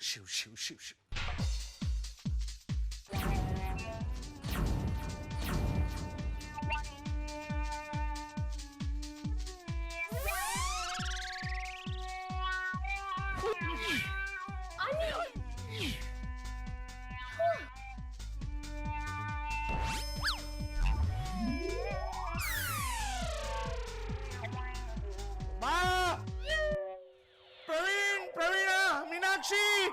शिव शिव शिव शिव। प्रवीण, प्रवीणा, Meenakshi.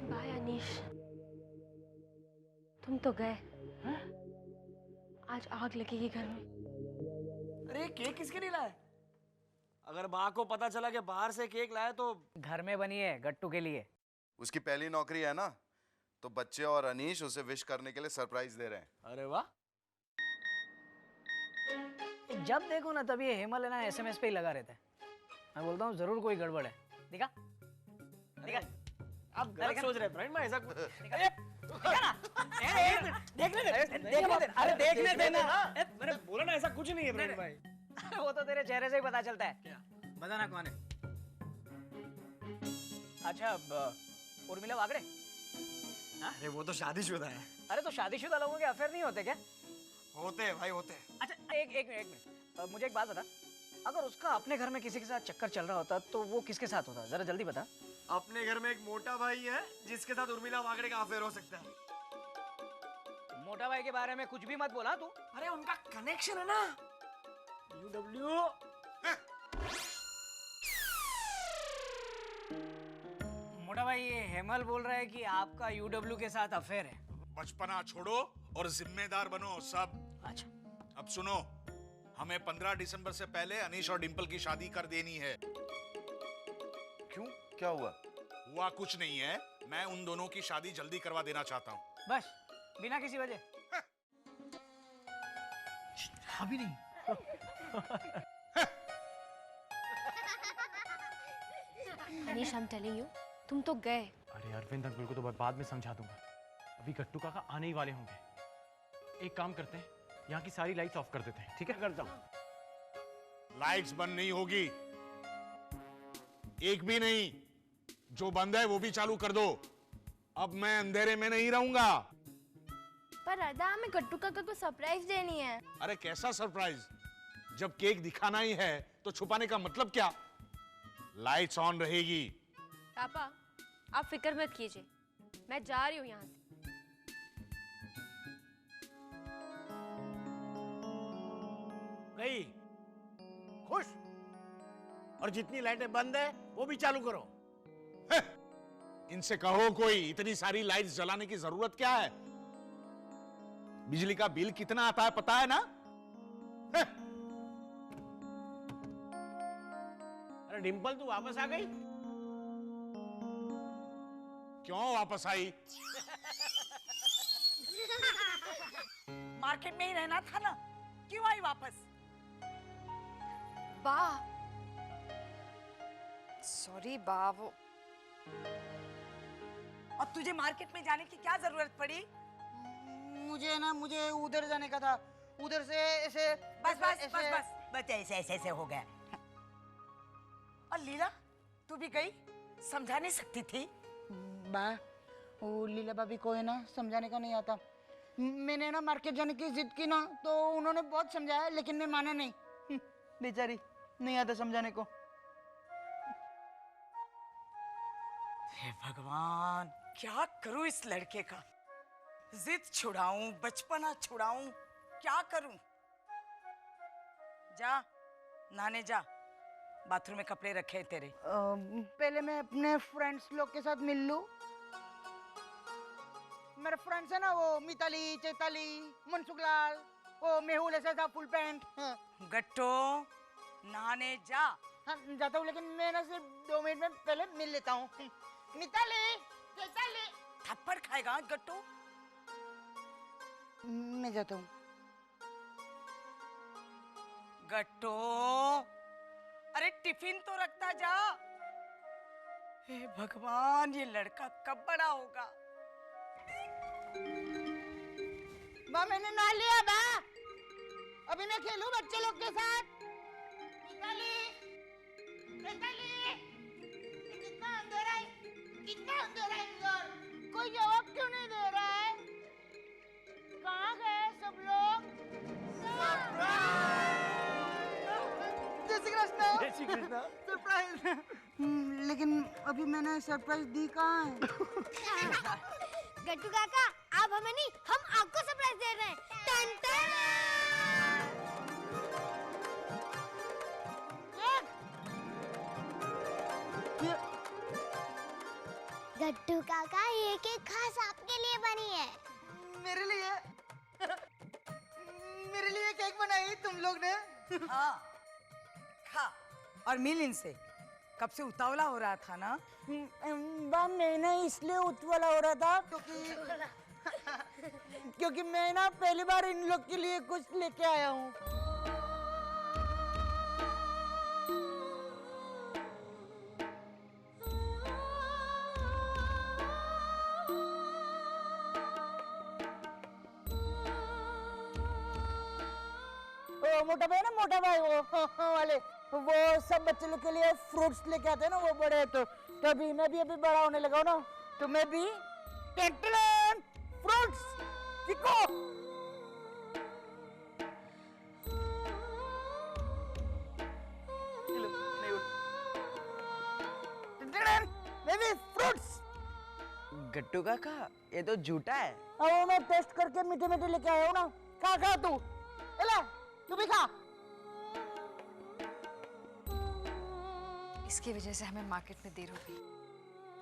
Bye Anish, तुम तो गए। आज आग लगेगी घर में। अरे केक किसके लिए लाए? अगर माँ को पता चला कि बाहर से केक लाए तो घर में बनी है गट्टू के लिए। उसकी पहली नौकरी है ना, तो बच्चे और अनीश उसे विश करने के लिए सरप्राइज दे रहे हैं। अरे वाह। जब देखो ना तब ये हेमल है ना एसएमएस पे ही लगा रहता है। मैं बोलता हूँ जरूर कोई गड़बड़ है। दिखा दिखा, आप गलत सोच रहे हैं प्रवीण, मैं ऐसा कुछ दिखा ना। देखने देना। मैंने बोला ना ऐसा कुछ नहीं है प्रवीण भाई। वो तो तेरे चेहरे से ही पता चलता है। क्या? बताना कौन है? अच्छा उर्मिला वागड़े। अरे वो तो शादीशुदा है। अरे तो शादीशुदा लोगों के अफेयर नहीं होते क्या? होते हैं भाई, होते हैं। अच्छा एक मिनट मुझे एक बात बता, अगर उसका अपने घर में किसी के साथ चक्कर चल रहा होता तो वो किसके साथ होता? जरा जल्दी बता। अपने घर में एक मोटा भाई है जिसके साथ उर्मिला वागड़े का अफेयर हो सकता है। मोटा भाई के बारे में कुछ भी मत बोला तू। अरे उनका कनेक्शन है ना, यूडब्ल्यू। मोटा भाई ये हेमल बोल रहा है कि आपका यूडब्ल्यू के साथ अफेयर है। बचपना छोड़ो और जिम्मेदार बनो सब। अच्छा अब सुनो, हमें 15 दिसंबर से पहले अनीश और डिंपल की शादी कर देनी है। क्यों, क्या हुआ? हुआ कुछ नहीं है, मैं उन दोनों की शादी जल्दी करवा देना चाहता हूँ। बस, बिना किसी वजह? अभी नहीं। अनीश, I'm telling you, तुम तो गए। अरे अरविंद अंकल को तो मैं बाद में समझा दूंगा, अभी गट्टू काका आने ही वाले होंगे। एक काम करते हैं, यहाँ की सारी लाइट्स ऑफ कर देते हैं। ठीक है, करता हूँ। लाइट्स बंद नहीं होगी, एक भी नहीं। जो बंद है वो भी चालू कर दो। अब मैं अंधेरे में नहीं रहूंगा। पर अदा, हमें गट्टू काका को सरप्राइज देनी है। अरे कैसा सरप्राइज? जब केक दिखाना ही है तो छुपाने का मतलब क्या? लाइट्स ऑन रहेगी। पापा, आप फिक्र मत कीजिए, मैं जा रही हूँ यहाँ से। गई खुश, और जितनी लाइटें बंद है वो भी चालू करो। इनसे कहो कोई इतनी सारी लाइट्स जलाने की जरूरत क्या है? बिजली का बिल कितना आता है पता है ना? अरे डिंपल, तू वापस आ गई? क्यों वापस आई? मार्केट में ही रहना था ना, क्यों आई वापस? बा, सॉरी बा, वो और तुझे मार्केट में जाने की क्या जरूरत पड़ी? मुझे उधर जाने का था, उधर से ऐसे। बस बस बस बस बस, ऐसे ऐसे हो गया। और लीला, तू भी गई? समझा नहीं सकती थी? बा, वो लीला भाभी को है ना समझाने का नहीं आता। मैंने ना मार्केट जाने की जिद की ना, तो उन्होंने बहुत समझाया लेकिन मैं माना नहीं। बेचारी, नहीं आता समझाने को। हे भगवान, क्या करूं इस लड़के का? जिद छुड़ाऊं, बचपना छुड़ाऊं, क्या करूं? जा नहाने जा, बाथरूम में कपड़े रखे हैं तेरे। पहले मैं अपने फ्रेंड्स लोग के साथ मिल लूं। मेरे फ्रेंड्स है ना, वो मिताली, चैताली, मनसुखलाल, वो मेहुल ऐसा था फुल पैंट। हाँ। गट्टो, नहाने जा। हाँ, जाता हूँ, लेकिन मैं ना सिर्फ 2 मिनट में पहले मिल लेता हूँ। मिताली, चैताली। थप्पड़ खाएगा गट्टू। मैं जाता हूँ। गट्टू, अरे टिफिन तो रखता जा। हे भगवान, ये लड़का कब बड़ा होगा? बा, मैंने नहा लिया बा, अभी मैं खेलूं बच्चे लोग के साथ। मिताली, मिताली। कितना अंधेरा है इधर, कोई जवाब क्यों नहीं दे रहा है? कहाँ गए सब लोग? जय श्री कृष्ण। जय श्री कृष्ण। सरप्राइज। लेकिन अभी मैंने सरप्राइज दी कहाँ है? गट्टू काका, आप हमें नहीं, हम आपको सरप्राइज दे रहे हैं। Ton ton. गट्टू काका, ये केक खास आपके लिए बनी है। मेरे लिए? मेरे लिए केक बनाई तुम लोग ने? हाँ, खा और मिल इनसे। कब से उतावला हो रहा था ना? बा मैं ना इसलिए उतवाला हो रहा था क्योंकि मैं ना पहली बार इन लोग के लिए कुछ लेके आया हूँ। मोटा भाई ना, मोटा भाई वो वाले, वो सब बच्चे लोग के लिए फ्रूट्स लेके आते हैं ना, वो बड़े तो अभी मैं भी अभी बड़ा होने लगा हूं ना, तो मैं भी फ्रूट्स चिको। मैं भी फ्रूट्स। गट्टू काका, ये तो झूठा है। वो मैं टेस्ट करके मीठे मीठे लेके आया हूँ ना। खा तू, ले तू भी खा। इसकी वजह से हमें मार्केट में देर हो गई,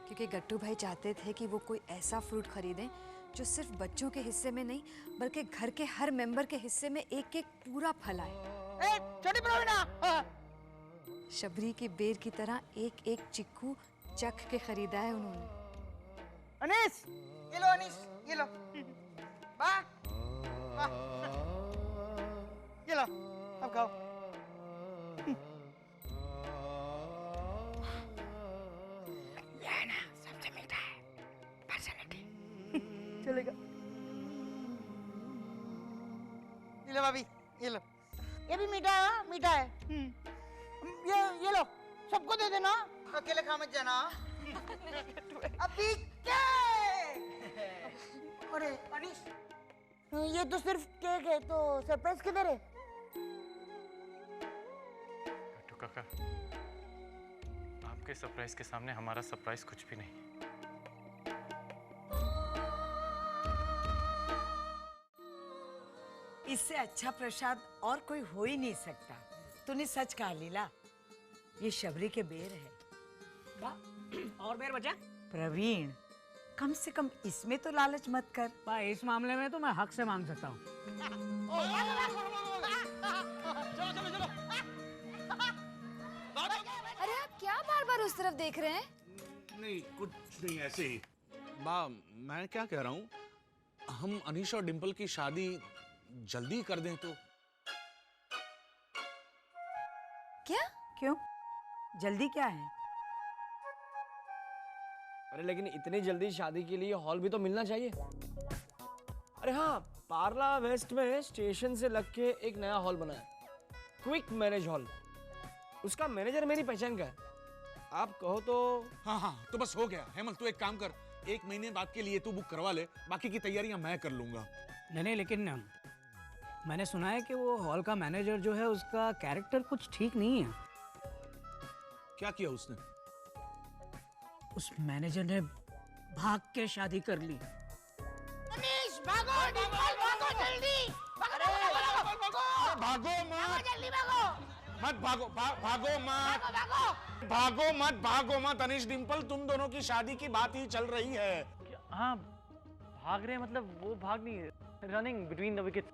क्योंकि गट्टू भाई चाहते थे कि वो कोई ऐसा फ्रूट खरीदें जो सिर्फ बच्चों के हिस्से में नहीं बल्कि घर के हर मेंबर के हिस्से में एक एक पूरा फल आए। छोटी प्रवीणा, शबरी की बेर की तरह एक एक चिक्कू चख के खरीदा है उन्होंने। अनीस, ये लो अनीस, ये लो। बा, ये लो, अब खाओ। ये ना सबसे मीठा है, पर्सनैलिटी। चलेगा। ये लो भाभी, ये लो। ये भी मीठा है, मीठा है। ये लो, सबको दे देना, अकेले खा मत जाना। अभी क्या? अरे अनीश, ये तो सिर्फ केक है, तो सरप्राइज किधर है? गट्टू काका, आपके सरप्राइज के सामने हमारा सरप्राइज कुछ भी नहीं। इससे अच्छा प्रसाद और कोई हो ही नहीं सकता। तूने सच कहा लीला, ये शबरी के बेर है। और बेर बचा? प्रवीण, कम से कम इसमें तो लालच मत कर। भाई इस मामले में तो मैं हक से मांग सकता हूँ। अरे आप क्या बार बार उस तरफ देख रहे हैं? नहीं, कुछ नहीं, ऐसे ही। माँ, मैं क्या कह रहा हूँ, हम अनीश और डिंपल की शादी जल्दी कर दें तो? क्या? क्यों? जल्दी क्या है? अरे लेकिन इतनी जल्दी शादी के लिए हॉल भी तो मिलना चाहिए। अरे हाँ, पार्ला वेस्ट में स्टेशन से लग के एक नया हॉल बना है, क्विक मैरिज हॉल। उसका मैनेजर मेरी पहचान का है, आप कहो तो। हाँ, तो बस हो गया। हेमल, तू एक काम कर, 1 महीने बाद के लिए तू बुक करवा ले, बाकी की तैयारियां मैं कर लूंगा। नहीं, लेकिन मैंने सुना है कि वो हॉल का मैनेजर जो है उसका कैरेक्टर कुछ ठीक नहीं है। क्या किया उसने? उस मैनेजर ने भाग के शादी कर ली। अनीश, भागो, डिंपल, भागो जल्दी। भागो मत, जल्दी भागो। मत भागो, भागो मत, भागो। भागो मत, भागो मत। अनीश, डिंपल, तुम दोनों की शादी की बात ही चल रही है। हाँ, भाग रहे हैं, मतलब वो भाग नहीं है, running between the wickets.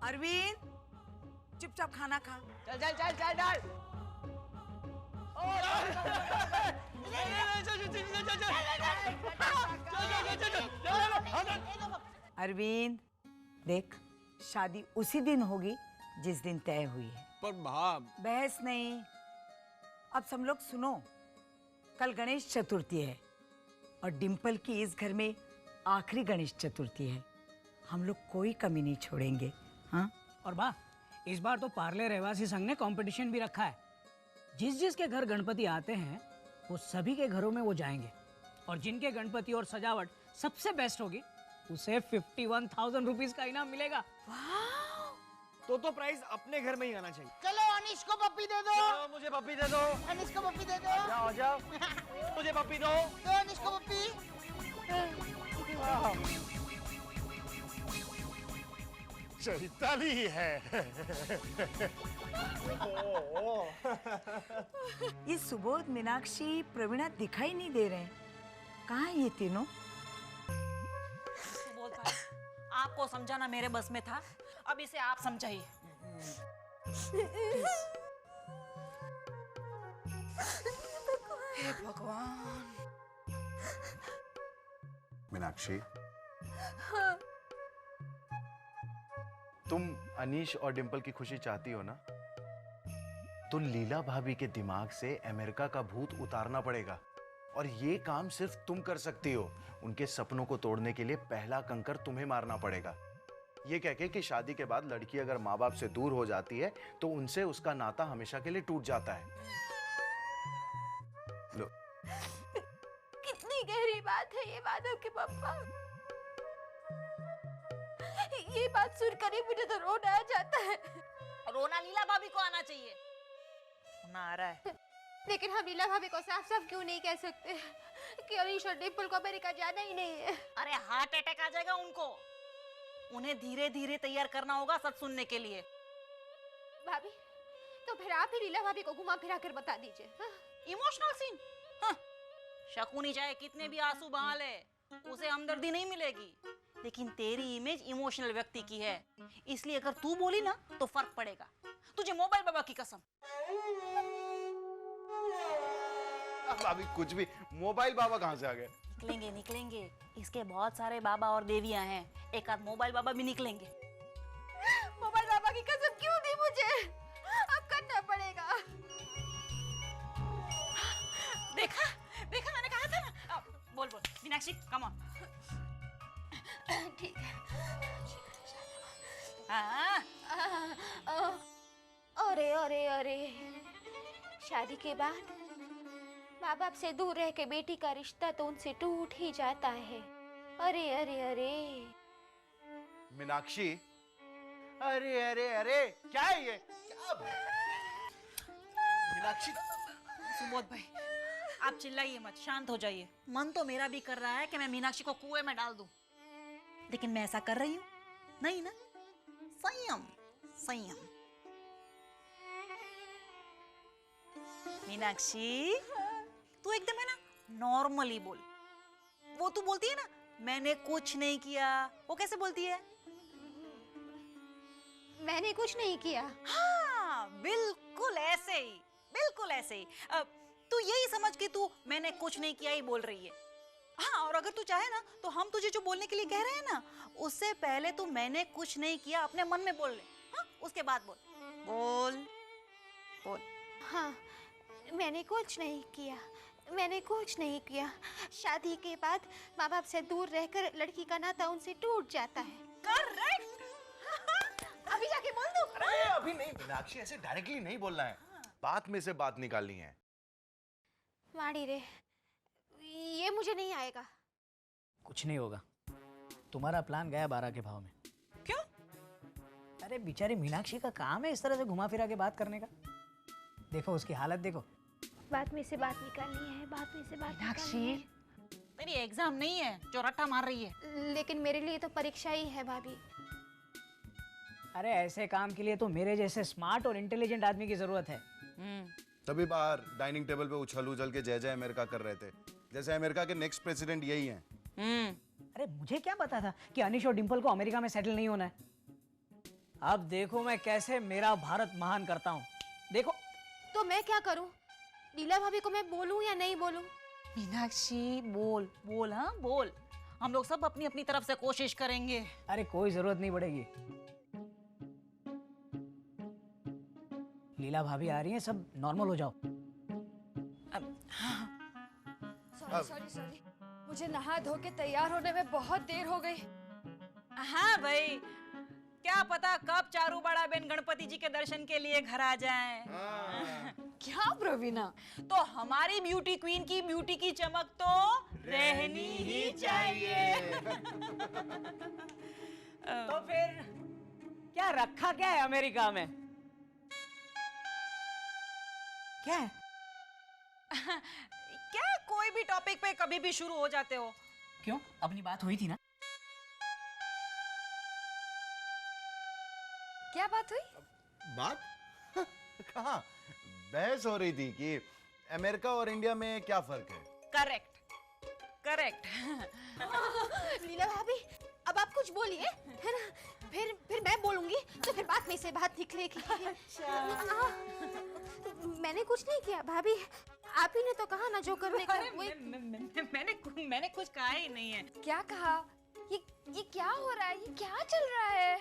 Arvind, चुपचाप खाना खा। चल चल चल चल डाल। अरविंद, देख, शादी उसी दिन होगी जिस दिन तय हुई है। पर भाब, बहस नहीं। अब सब लोग सुनो, कल गणेश चतुर्थी है और डिंपल की इस घर में आखिरी गणेश चतुर्थी है। हम लोग कोई कमी नहीं छोड़ेंगे। हाँ, और वाह, इस बार तो पार्ले रहवासी संघ ने कंपटीशन भी रखा है। जिस जिस के घर गणपति आते हैं वो सभी के घरों में वो जाएंगे और जिनके गणपति और सजावट सबसे बेस्ट होगी उसे 51,000 रुपीज का इनाम मिलेगा। तो प्राइस अपने घर में ही आना चाहिए। चलो अनीश को पप्पी दे दो। चलो, मुझे पप्पी दे दो। अनीश को पप्पी दे दो। जाओ जाओ, मुझे पप्पी दो। दो अनीश को पप्पी। चैताली ही है। ये सुबोध, मीनाक्षी, प्रवीणा दिखाई नहीं दे रहे हैं। कहाँ है ये तीनों? सुबोध भाई, आपको समझाना मेरे बस में था, अब इसे आप समझाइए। हे भगवान। मीनाक्षी, तुम अनीश और डिंपल की खुशी चाहती हो ना? तो लीला भाभी के दिमाग से अमेरिका का भूत उतारना पड़ेगा और ये काम सिर्फ तुम कर सकती हो। उनके सपनों को तोड़ने के लिए पहला कंकर तुम्हें मारना पड़ेगा। ये कह के कि शादी के बाद लड़की अगर माँ बाप से दूर हो जाती है तो उनसे उसका नाता हमेशा के लिए टूट जाता है। लो। कितनी गहरी बात है ये माधव के पापा। ये बात सुनकर ही मुझे तो रोना आ जाता है। रोना लीला भाभी को आना चाहिए। रोना आ रहा है। लेकिन हम लीला भाभी को साफ साफ क्यों नहीं कह सकते कि अनीश और डिंपल को अमेरिका जाना ही नहीं है? अरे हार्ट अटैक आ जाएगा उनको। उन्हें धीरे धीरे तैयार करना होगा सच सुनने के लिए। भाभी, तो फिर आप ही लीला भाभी को घुमा फिरा कर बता दीजिए। Emotional scene. शकुनी चाहे कितने भी आंसू बहा ले, उसे हमदर्दी नहीं मिलेगी। लेकिन तेरी इमेज इमोशनल व्यक्ति की है, इसलिए अगर तू बोली ना तो फर्क पड़ेगा। तुझे मोबाइल बाबा की कसम। भाभी कुछ भी, मोबाइल बाबा कहाँ से आ गए? निकलेंगे निकलेंगे, इसके बहुत सारे बाबा और देवियां हैं, एक आध मोबाइल बाबा भी निकलेंगे। मोबाइल बाबा की कसम क्यों दी मुझे? अब करना पड़ेगा। देखा देखा, मैंने कहा था ना। बोल बोल मीनाक्षी, कम ऑन। ठीक है। अरे अरे अरे, शादी के बाद माँ बाप से दूर रह के बेटी का रिश्ता तो उनसे टूट ही जाता है। अरे अरे अरे मीनाक्षी, अरे अरे अरे, क्या है ये? क्या मीनाक्षी? सुबोध भाई, आप चिल्लाइए मत, शांत हो जाइए। मन तो मेरा भी कर रहा है कि मैं मीनाक्षी को कुएं में डाल दूं, लेकिन मैं ऐसा कर रही हूँ नहीं ना। संयम संयम। मीनाक्षी, तू एकदम है ना नॉर्मली बोल। वो तू बोलती है ना मैंने कुछ नहीं किया, वो कैसे बोलती है? मैंने कुछ नहीं किया। हाँ, बिल्कुल ऐसे ही, बिल्कुल ऐसे ही। तू यही समझ के तू मैंने कुछ नहीं किया ही बोल रही है। हाँ, और अगर तू चाहे ना तो हम तुझे जो बोलने के लिए कह रहे हैं ना, उससे पहले तू मैंने कुछ नहीं किया अपने मन में बोल ले। हाँ, उसके बाद बोल बोल बोल। हाँ, मैंने कुछ नहीं किया, मैंने कुछ नहीं किया। शादी के बाद माँ बाप से दूर रहकर लड़की का नाता उनसे टूट जाता है। करेक्ट। अभी जाके बोल दूं? अरे अभी नहीं मीनाक्षी, ऐसे डायरेक्टली नहीं बोलना है, बात में से बात निकालनी है। माड़ी रे, ये मुझे नहीं आएगा। कुछ नहीं होगा, तुम्हारा प्लान गया 12 के भाव में। क्यों? अरे बेचारी मीनाक्षी का काम है इस तरह से घुमा फिरा के बात करने का। देखो उसकी हालत देखो। बात में से बात निकालनी है, बात में से बात निकालनी है। तेरी एग्जाम नहीं है जो रट्टा मार रही है। लेकिन मेरे लिए तो परीक्षा ही है भाभी। अरे ऐसे काम के लिए तो मेरे जैसे स्मार्ट और इंटेलिजेंट आदमी की जरूरत है। तभी बाहर डाइनिंग टेबल पे उछल उछल के जय जय अमेरिका कर रहे थे, जैसे अमेरिका के नेक्स्ट प्रेसिडेंट यही हैं। अरे मुझे क्या पता था कि अनीश और डिंपल को अमेरिका में सेटल नहीं होना है। अब देखो मैं कैसे मेरा भारत महान करता हूँ, देखो। तो मैं क्या करूं? लीला भाभी को मैं बोलूं या नहीं बोलूं? मीनाक्षी बोल बोल, हाँ बोल। हम लोग सब अपनी अपनी तरफ से कोशिश करेंगे। अरे कोई जरूरत नहीं पड़ेगी, लीला भाभी आ रही हैं, सब नॉर्मल हो जाओ। सॉरी सॉरी सॉरी, मुझे नहा धो के तैयार होने में बहुत देर हो गई। हाँ भाई, क्या पता कब चारू बड़ा बहन गणपति जी के दर्शन के लिए घर आ जाएं। क्या हाँ प्रवीणा। तो हमारी ब्यूटी क्वीन की ब्यूटी की चमक तो रहनी ही चाहिए। तो फिर क्या रखा क्या है अमेरिका में? क्या है? क्या कोई भी टॉपिक पे कभी भी शुरू हो जाते हो? क्यों, अपनी बात हुई थी ना? क्या बात हुई? बात कहाँ? बहस हो रही थी कि अमेरिका और इंडिया में क्या फर्क है। Correct, correct. लीला भाभी, अब आप कुछ बोलिए, है ना? फिर मैं बोलूंगी तो फिर बात में से बात निकलेगी। अच्छा। मैंने कुछ नहीं किया भाभी, आप ही ने तो कहा ना जो करने का। मैंने कुछ कहा ही नहीं है। क्या कहा? ये क्या हो रहा है? ये क्या चल रहा है?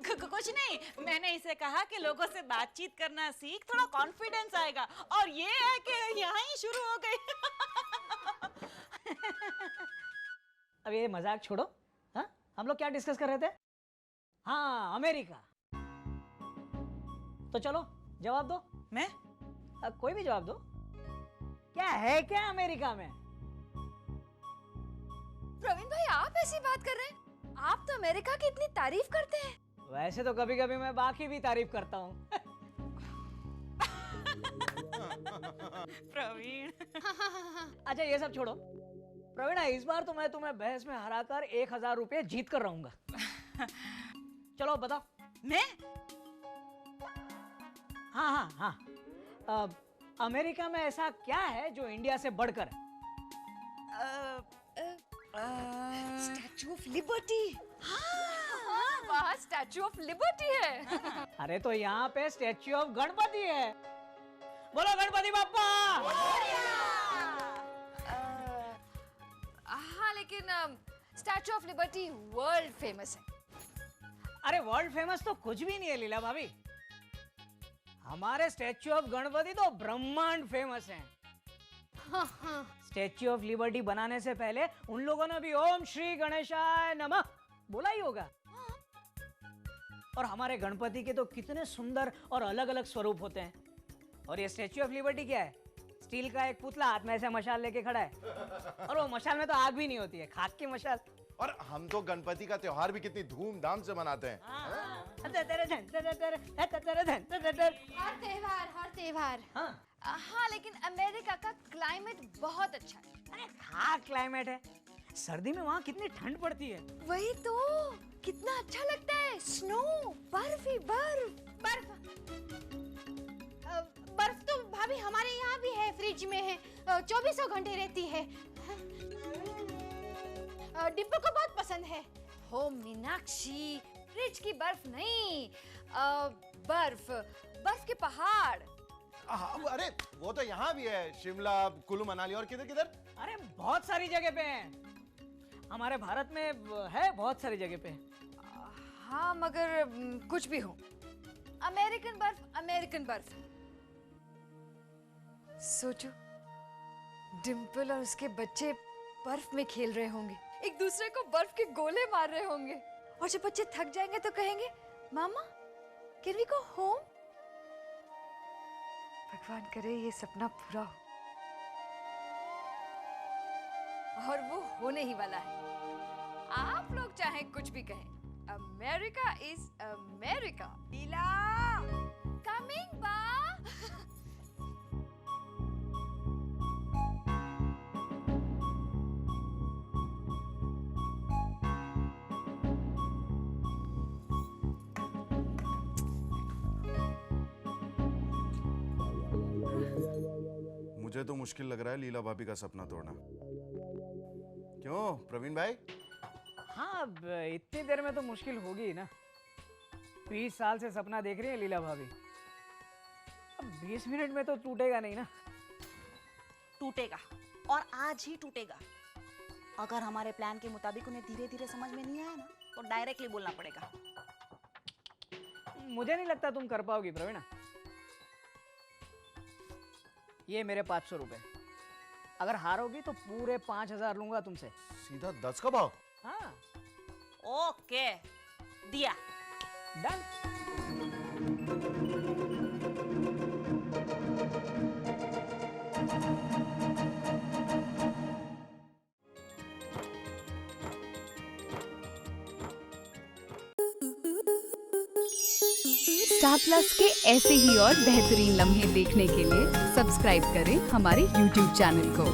कुछ नहीं, मैंने इसे कहा कि लोगों से बातचीत करना सीख, थोड़ा कॉन्फिडेंस आएगा। और ये है कि यहाँ ही शुरू हो गई। अब ये मजाक छोड़ो, हाँ? हम लोग क्या डिस्कस कर रहे थे? हाँ, अमेरिका। तो चलो जवाब दो। मैं? कोई भी जवाब दो। क्या है क्या अमेरिका में? प्रवीण भाई, आप ऐसी बात कर रहे हैं? आप तो अमेरिका की इतनी तारीफ करते हैं। वैसे तो कभी कभी मैं बाकी भी तारीफ करता हूँ। प्रवीण। अच्छा ये सब छोड़ो, प्रवीणा इस बार तो मैं तुम्हें बहस में हराकर 1000 रुपये जीत कर रहूंगा। चलो बताओ। मैं? हाँ हाँ हाँ, अमेरिका में ऐसा क्या है जो इंडिया से बढ़कर है? Statue of liberty. हाँ, वहाँ स्टैचू ऑफ लिबर्टी है। अरे तो यहाँ पे स्टैचू ऑफ गणपति है। बोलो गणपति बाप्पा। हाँ, लेकिन statue of liberty world famous है। अरे वर्ल्ड फेमस तो कुछ भी नहीं है लीला भाभी, हमारे स्टैचू ऑफ गणपति तो ब्रह्मांड फेमस है। स्टैच्यू ऑफ लिबर्टी बनाने से पहले उन लोगों ने भी ओम श्री गणेशाय नमः बोला ही होगा। और हमारे गणपति के तो कितने सुंदर और अलग अलग स्वरूप होते हैं। और ये स्टैच्यू ऑफ लिबर्टी क्या है? स्टील का एक पुतला हाथ में ऐसे मशाल लेके खड़ा है, और वो मशाल में तो आग भी नहीं होती है, खाक की मशाल। और हम तो गणपति का त्योहार भी कितनी धूमधाम से मनाते हैं। हर त्योहार। हाँ, लेकिन अमेरिका का क्लाइमेट बहुत अच्छा है। अरे हाँ, क्लाइमेट है। सर्दी में वहाँ कितनी ठंड पड़ती है। वही तो, कितना अच्छा लगता है। स्नो, बर्फ ही बर्फ। बर्फ तो भाभी हमारे यहाँ भी है, फ्रिज में है, 24 घंटे रहती है। डिब्बो को बहुत पसंद है। हो मीनाक्षी, फ्रिज की बर्फ नहीं, बर्फ के पहाड़। अरे वो तो यहाँ भी है, शिमला, कुल्लू मनाली और किधर किधर। अरे बहुत सारी जगह पे है, हमारे भारत में है बहुत सारी जगह पे। हाँ, मगर कुछ भी हो, अमेरिकन बर्फ। सोचो, डिम्पल और उसके बच्चे बर्फ में खेल रहे होंगे, एक दूसरे को बर्फ के गोले मार रहे होंगे, और जब बच्चे थक जाएंगे तो कहेंगे, मामा कैन वी गो होम? भगवान करे ये सपना पूरा हो, और वो होने ही वाला है। आप लोग चाहे कुछ भी कहें, America is America. Leela coming बा। मुझे तो मुश्किल लग रहा है लीला भाभी का सपना तोड़ना। क्यों प्रवीण भाई? हाँ, अब इतनी देर में तो मुश्किल होगी ही ना। 20 साल से सपना देख रही है लीला भाभी, अब 20 मिनट में तो टूटेगा नहीं ना। टूटेगा, और आज ही टूटेगा। अगर हमारे प्लान के मुताबिक उन्हें धीरे धीरे समझ में नहीं आया ना, तो डायरेक्टली बोलना पड़ेगा। मुझे नहीं लगता तुम कर पाओगी प्रवीणा। ये मेरे 500 रुपए, अगर हारोगी तो पूरे 5000 लूंगा तुमसे। सीधा 10 का भाव? हाँ। ओके, दिया। डन। स्टार प्लस के ऐसे ही और बेहतरीन लम्हे देखने के लिए सब्सक्राइब करें हमारे YouTube चैनल को।